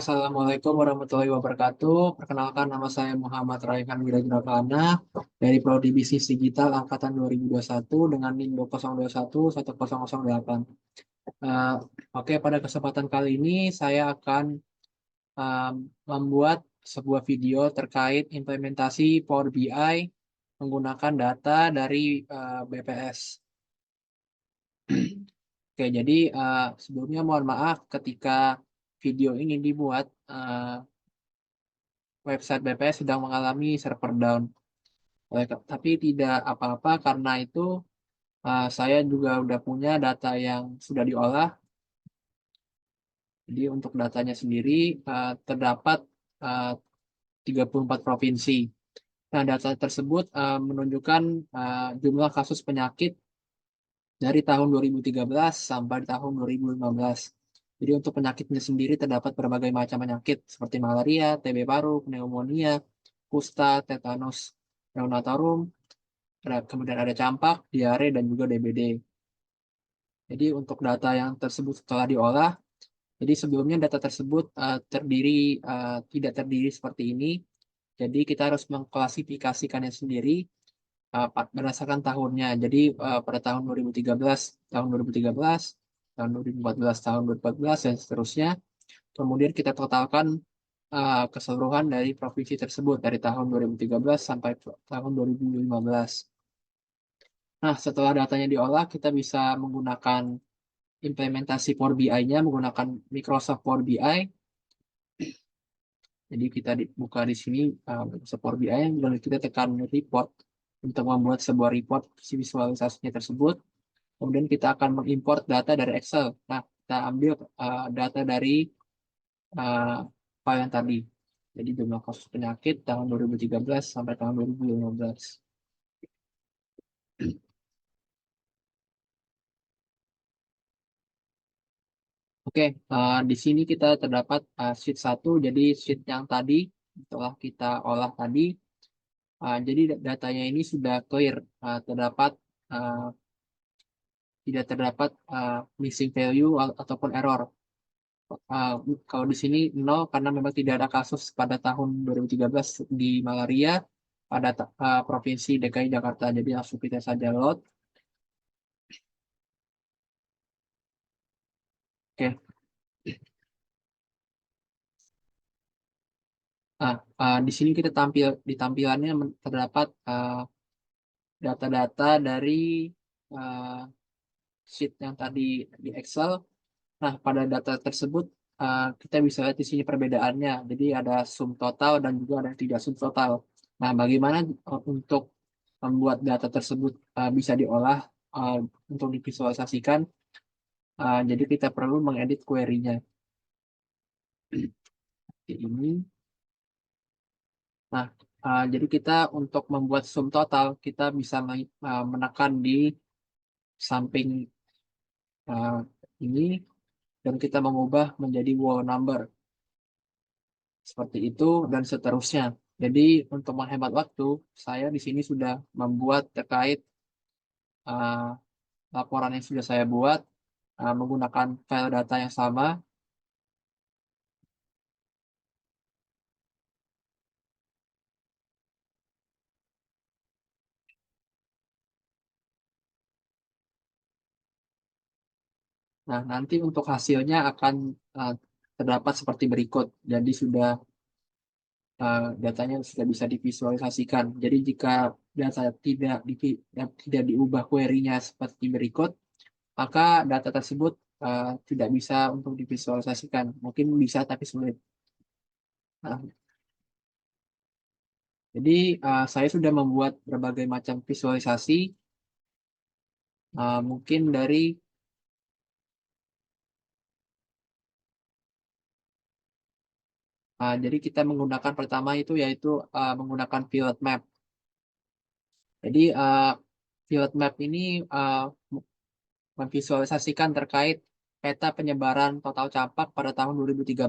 Assalamualaikum warahmatullahi wabarakatuh. Perkenalkan nama saya Muhammad Raihan Wirajrakana dari Prodi Bisnis Digital Angkatan 2021 dengan NIM 202110008. Eh, Oke, pada kesempatan kali ini saya akan um, membuat sebuah video terkait implementasi Power BI menggunakan data dari BPS. Oke, jadi sebelumnya mohon maaf ketika video ini dibuat, website BPS sedang mengalami server down. Tapi tidak apa-apa karena itu saya juga udah punya data yang sudah diolah. Jadi untuk datanya sendiri terdapat uh, 34 provinsi. Nah, data tersebut menunjukkan jumlah kasus penyakit dari tahun 2013 sampai tahun 2015. Jadi untuk penyakitnya sendiri terdapat berbagai macam penyakit seperti malaria, TB paru, pneumonia, kusta, tetanus, neonatorium, kemudian ada campak, diare, dan juga DBD. Jadi untuk data yang tersebut setelah diolah, jadi sebelumnya data tersebut tidak terdiri seperti ini. Jadi kita harus mengklasifikasikannya sendiri berdasarkan tahunnya. Jadi pada tahun 2013, tahun 2013, tahun 2014, tahun 2014, dan seterusnya. Kemudian kita totalkan keseluruhan dari provinsi tersebut dari tahun 2013 sampai tahun 2015. Nah, setelah datanya diolah, kita bisa menggunakan implementasi Power BI-nya menggunakan Microsoft Power BI. Jadi kita buka di sini Microsoft Power BI, dan kita tekan report untuk membuat sebuah report visualisasinya tersebut. Kemudian kita akan mengimport data dari Excel. Nah, kita ambil data dari uh, file yang tadi. Jadi jumlah kasus penyakit tahun 2013 sampai tahun 2015. Oke, di sini kita terdapat sheet 1, jadi sheet yang tadi telah kita olah tadi. Jadi datanya ini sudah clear, terdapat uh, tidak terdapat missing value ataupun error. Uh, Kalau di sini 0 karena memang tidak ada kasus pada tahun 2013 di malaria pada Provinsi DKI Jakarta. Jadi langsung kita saja load. Oke. Nah, di sini kita di tampilannya terdapat data-data dari uh, sheet yang tadi di Excel. Nah, pada data tersebut kita bisa lihat di sini perbedaannya. Jadi ada sum total dan juga ada yang tidak sum total. Nah, bagaimana untuk membuat data tersebut bisa diolah uh, untuk divisualisasikan? Jadi kita perlu mengedit query-nya. Ini. Nah, jadi kita untuk membuat sum total, kita bisa menekan di samping uh, ini dan kita mengubah menjadi whole number. Seperti itu dan seterusnya. Jadi untuk menghemat waktu, saya di sini sudah membuat terkait uh, laporan yang sudah saya buat menggunakan file data yang sama. Nah, nanti untuk hasilnya akan uh, terdapat seperti berikut. Jadi datanya sudah bisa divisualisasikan. Jadi jika data tidak diubah query-nya seperti berikut, maka data tersebut tidak bisa untuk divisualisasikan. Mungkin bisa tapi sulit. Nah, jadi saya sudah membuat berbagai macam visualisasi, mungkin dari jadi kita menggunakan pertama itu yaitu menggunakan field map. Jadi field map ini memvisualisasikan terkait peta penyebaran total campak pada tahun 2013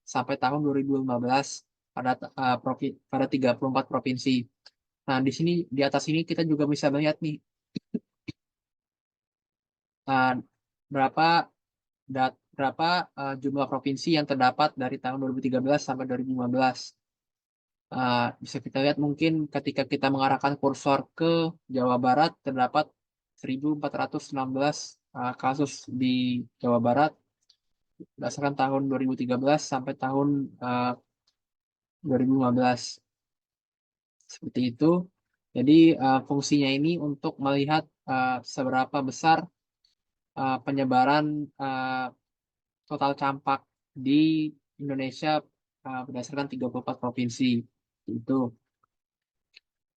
sampai tahun 2015 pada 34 provinsi. Nah, di sini di atas ini kita juga bisa melihat nih uh, berapa berapa jumlah provinsi yang terdapat dari tahun 2013 sampai 2015. Bisa kita lihat mungkin ketika kita mengarahkan kursor ke Jawa Barat, terdapat 1.416 kasus di Jawa Barat berdasarkan tahun 2013 sampai tahun 2015. Seperti itu. Jadi fungsinya ini untuk melihat seberapa besar penyebaran total campak di Indonesia berdasarkan 34 provinsi. Itu.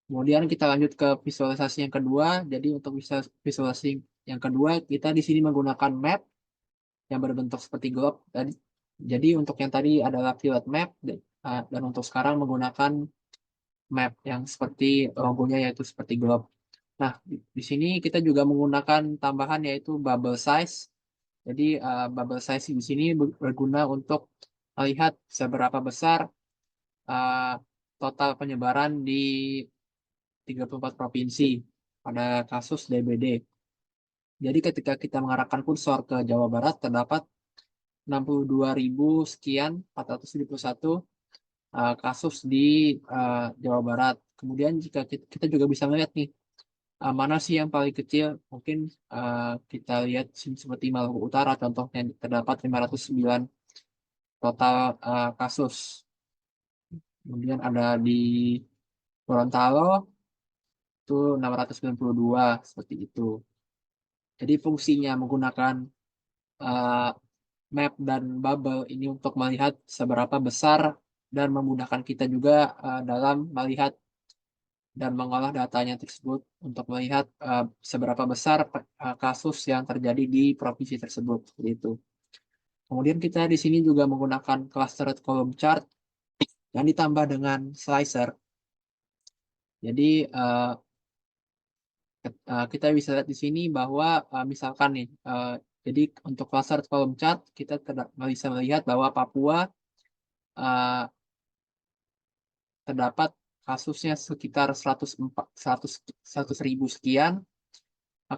Kemudian kita lanjut ke visualisasi yang kedua. Jadi untuk visualisasi yang kedua, kita di sini menggunakan map yang berbentuk seperti globe tadi. Jadi untuk yang tadi adalah field map dan untuk sekarang menggunakan map yang seperti logonya yaitu seperti globe. Nah, di sini kita juga menggunakan tambahan yaitu bubble size. Jadi bubble size di sini berguna untuk melihat seberapa besar uh, total penyebaran di 34 provinsi pada kasus DBD. Jadi ketika kita mengarahkan kursor ke Jawa Barat, terdapat 62.000 sekian 471 kasus di Jawa Barat. Kemudian jika kita juga bisa melihat nih, mana sih yang paling kecil? Mungkin kita lihat seperti Maluku Utara, contohnya terdapat 509 total kasus. Kemudian ada di Gorontalo, itu 692, seperti itu. Jadi fungsinya menggunakan uh, map dan bubble ini untuk melihat seberapa besar dan memudahkan kita juga dalam melihat dan mengolah datanya tersebut untuk melihat seberapa besar kasus yang terjadi di provinsi tersebut. Seperti itu. Kemudian kita di sini juga menggunakan clustered column chart yang ditambah dengan slicer. Jadi kita bisa lihat di sini bahwa misalkan nih, jadi untuk clustered column chart kita bisa melihat bahwa Papua terdapat kasusnya sekitar 100.000 sekian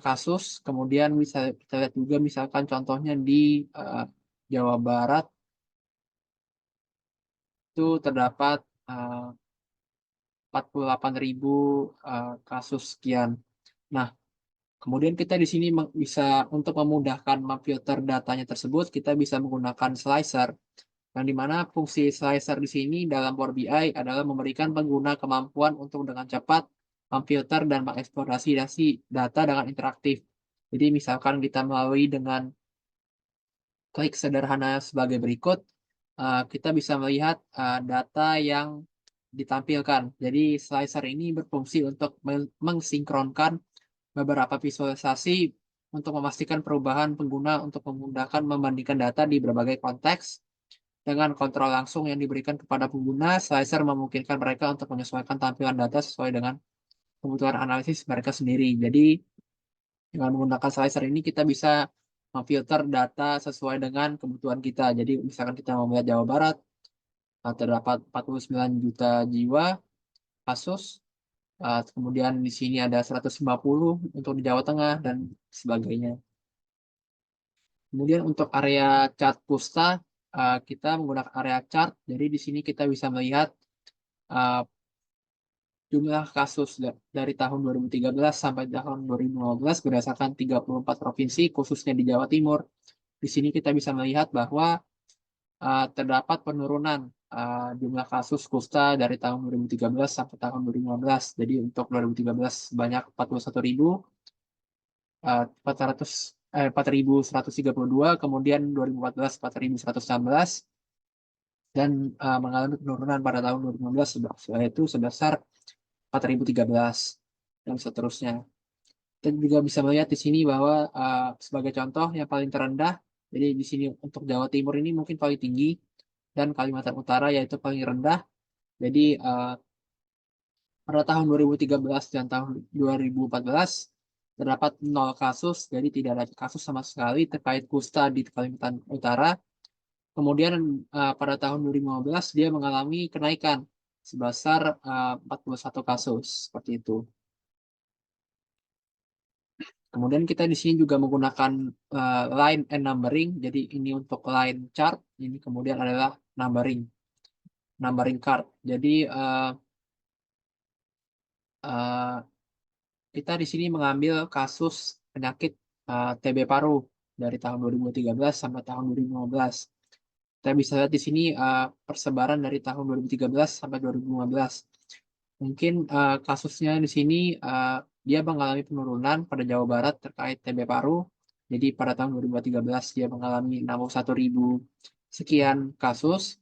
kasus. Kemudian bisa kita lihat juga misalkan contohnya di Jawa Barat itu terdapat 48.000 kasus sekian. Nah, kemudian kita di sini bisa untuk memudahkan memfilter datanya tersebut, kita bisa menggunakan slicer. Yang dimana fungsi slicer di sini dalam Power BI adalah memberikan pengguna kemampuan untuk dengan cepat memfilter dan mengeksplorasi data dengan interaktif. Jadi misalkan kita melalui dengan klik sederhana sebagai berikut, kita bisa melihat data yang ditampilkan. Jadi slicer ini berfungsi untuk mensinkronkan beberapa visualisasi untuk memastikan perubahan pengguna untuk memudahkan membandingkan data di berbagai konteks. Dengan kontrol langsung yang diberikan kepada pengguna, slicer memungkinkan mereka untuk menyesuaikan tampilan data sesuai dengan kebutuhan analisis mereka sendiri. Jadi, dengan menggunakan slicer ini kita bisa memfilter data sesuai dengan kebutuhan kita. Jadi, misalkan kita mau melihat Jawa Barat, terdapat 49 juta jiwa kasus, kemudian di sini ada 150 untuk di Jawa Tengah, dan sebagainya. Kemudian untuk area chart Pusta, kita menggunakan area chart. Jadi di sini kita bisa melihat jumlah kasus dari tahun 2013 sampai tahun 2015 berdasarkan 34 provinsi, khususnya di Jawa Timur. Di sini kita bisa melihat bahwa terdapat penurunan jumlah kasus kusta dari tahun 2013 sampai tahun 2015. Jadi untuk 2013 sebanyak 41.000, 4.132, kemudian 2014 4.116, dan mengalami penurunan pada tahun 2015 yaitu sebesar 4.013 dan seterusnya. Kita juga bisa melihat di sini bahwa sebagai contoh yang paling terendah, jadi di sini untuk Jawa Timur ini mungkin paling tinggi dan Kalimantan Utara yaitu paling rendah. Jadi pada tahun 2013 dan tahun 2014 terdapat 0 kasus, jadi tidak ada kasus sama sekali terkait kusta di Kalimantan Utara. Kemudian pada tahun 2015 dia mengalami kenaikan sebesar 41 kasus, seperti itu. Kemudian kita di sini juga menggunakan line and numbering. Jadi ini untuk line chart, ini kemudian adalah numbering card. Jadi uh, kita di sini mengambil kasus penyakit TB paru dari tahun 2013 sampai tahun 2015. Kita bisa lihat di sini persebaran dari tahun 2013 sampai 2015. Mungkin kasusnya di sini dia mengalami penurunan pada Jawa Barat terkait TB paru. Jadi pada tahun 2013 dia mengalami 61.000 sekian kasus,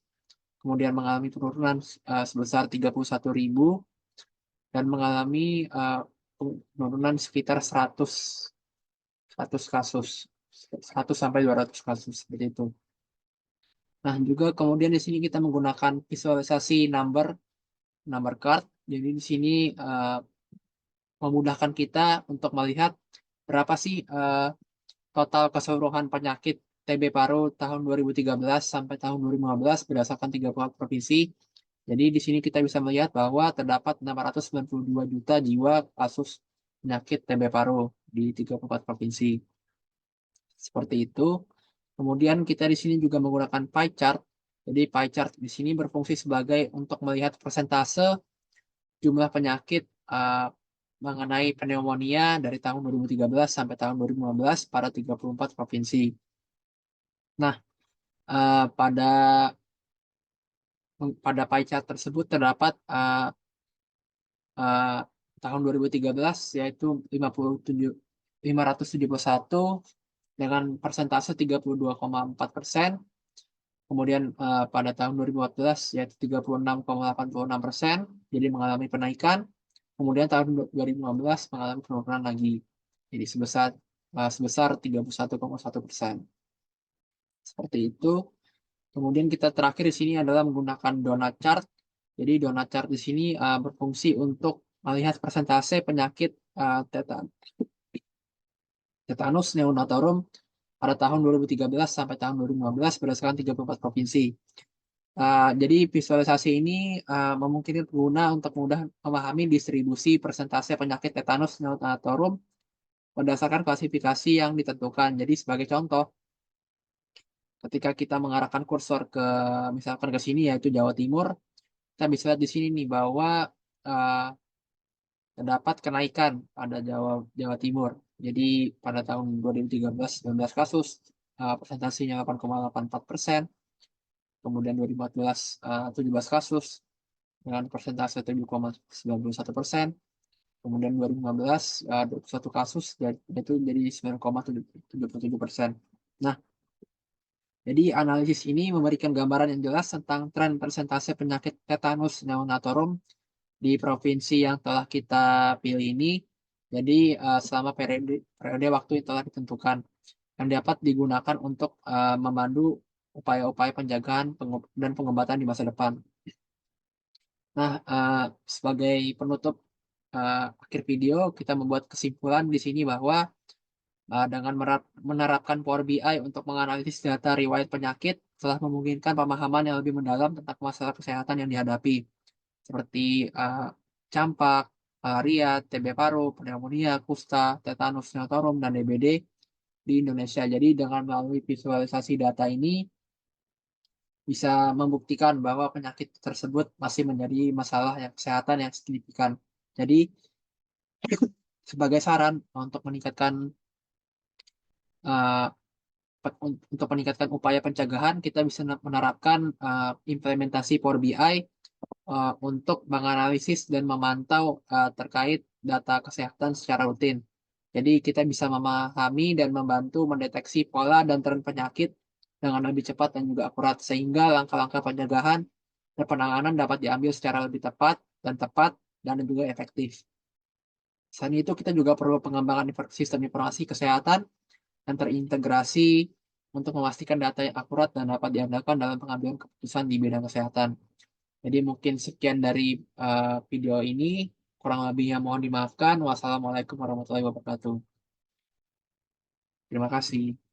kemudian mengalami penurunan sebesar 31.000 dan mengalami penurunan sekitar 100 kasus, 100 sampai 200 kasus seperti itu. Nah, juga kemudian di sini kita menggunakan visualisasi number card. Jadi di sini memudahkan kita untuk melihat berapa sih total keseluruhan penyakit TB paru tahun 2013 sampai tahun 2015 berdasarkan 34 provinsi. Jadi di sini kita bisa melihat bahwa terdapat 692 juta jiwa kasus penyakit TB paru di 34 provinsi. Seperti itu. Kemudian kita di sini juga menggunakan pie chart. Jadi pie chart di sini berfungsi sebagai untuk melihat persentase jumlah penyakit mengenai pneumonia dari tahun 2013 sampai tahun 2015 pada 34 provinsi. Nah, pada pie chart tersebut terdapat tahun 2013 yaitu 571 dengan persentase 32,4%. Kemudian pada tahun 2014 yaitu 36,86%, jadi mengalami penaikan. Kemudian tahun 2015 mengalami penurunan lagi, jadi sebesar 31,1%. Seperti itu. Kemudian kita terakhir di sini adalah menggunakan donut chart. Jadi donut chart di sini berfungsi untuk melihat persentase penyakit tetanus neonatorum pada tahun 2013 sampai tahun 2015 berdasarkan 34 provinsi. Jadi visualisasi ini memungkinkan pengguna untuk mudah memahami distribusi persentase penyakit tetanus neonatorum berdasarkan klasifikasi yang ditentukan. Jadi sebagai contoh, ketika kita mengarahkan kursor ke misalkan ke sini yaitu Jawa Timur, kita bisa lihat di sini nih bahwa uh, terdapat kenaikan pada Jawa Timur. Jadi pada tahun 2013 19 kasus, persentasenya 8,84%. Kemudian 2014 17 kasus dengan persentase 7,91%. Kemudian 2015 21 kasus itu jadi 9,77%. Nah, jadi analisis ini memberikan gambaran yang jelas tentang tren persentase penyakit tetanus neonatorum di provinsi yang telah kita pilih ini. Jadi selama periode waktu yang telah ditentukan yang dapat digunakan untuk memandu upaya-upaya penjagaan dan pengobatan di masa depan. Nah, sebagai penutup akhir video, kita membuat kesimpulan di sini bahwa dengan menerapkan Power BI untuk menganalisis data riwayat penyakit telah memungkinkan pemahaman yang lebih mendalam tentang masalah kesehatan yang dihadapi, seperti campak, malaria, TB paru, pneumonia, kusta, tetanus neotorum, dan DBD di Indonesia. Jadi dengan melalui visualisasi data ini bisa membuktikan bahwa penyakit tersebut masih menjadi masalah yang kesehatan yang signifikan. Jadi sebagai saran untuk meningkatkan uh, untuk meningkatkan upaya pencegahan, kita bisa menerapkan implementasi Power BI untuk menganalisis dan memantau terkait data kesehatan secara rutin. Jadi kita bisa memahami dan membantu mendeteksi pola dan tren penyakit dengan lebih cepat dan juga akurat, sehingga langkah-langkah pencegahan dan penanganan dapat diambil secara lebih tepat dan juga efektif. Selain itu, kita juga perlu pengembangan sistem informasi kesehatan yang terintegrasi untuk memastikan data yang akurat dan dapat diandalkan dalam pengambilan keputusan di bidang kesehatan. Jadi mungkin sekian dari video ini. Kurang lebihnya mohon dimaafkan. Wassalamualaikum warahmatullahi wabarakatuh. Terima kasih.